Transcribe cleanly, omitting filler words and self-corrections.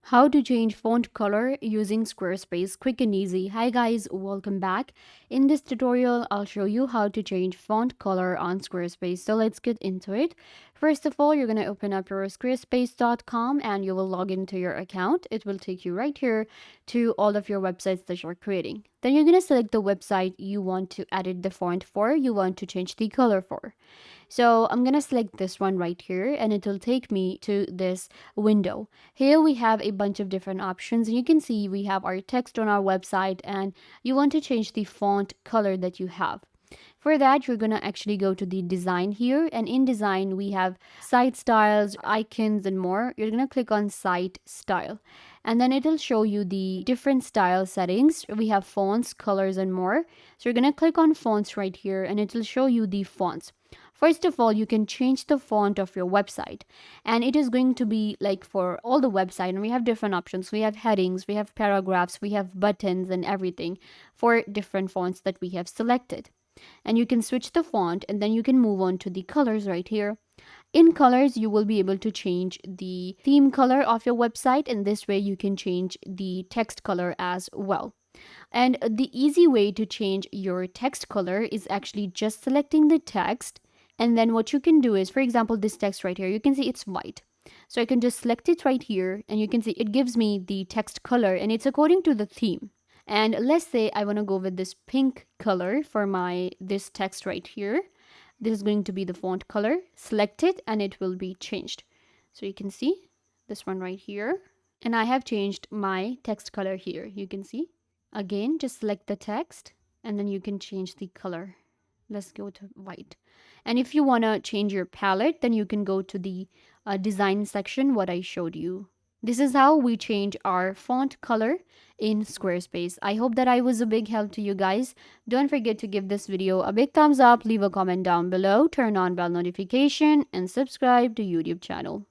How to change font color using Squarespace, quick and easy. Hi guys, welcome back. In this tutorial, I'll show you how to change font color on Squarespace. So let's get into it. First of all, you're going to open up your squarespace.com and you will log into your account. It will take you right here to all of your websites that you're creating. Then you're going to select the website you want to edit the font for, you want to change the color for. So I'm going to select this one right here and it will take me to this window. Here we have a bunch of different options and you can see we have our text on our website and you want to change the font color that you have. For that, you're going to actually go to the design here, and in design we have site styles, icons and more. You're going to click on site style and then it'll show you the different style settings. We have fonts, colors and more. So you're going to click on fonts right here and it will show you the fonts. First of all, you can change the font of your website and it is going to be like for all the website, and we have different options. We have headings, we have paragraphs, we have buttons and everything for different fonts that we have selected. And you can switch the font and then you can move on to the colors right here. In colors, you will be able to change the theme color of your website, and this way you can change the text color as well. And the easy way to change your text color is actually just selecting the text. And then what you can do is, for example, this text right here, you can see it's white. So I can just select it right here and you can see it gives me the text color and it's according to the theme. And let's say I want to go with this pink color for this text right here. This is going to be the font color. Select it and it will be changed. So you can see this one right here. And I have changed my text color here. You can see. Again, just select the text and then you can change the color. Let's go to white. And if you want to change your palette, then you can go to the design section, what I showed you. This is how we change our font color in Squarespace. I hope that I was a big help to you guys. Don't forget to give this video a big thumbs up, leave a comment down below, turn on bell notification, and subscribe to YouTube channel.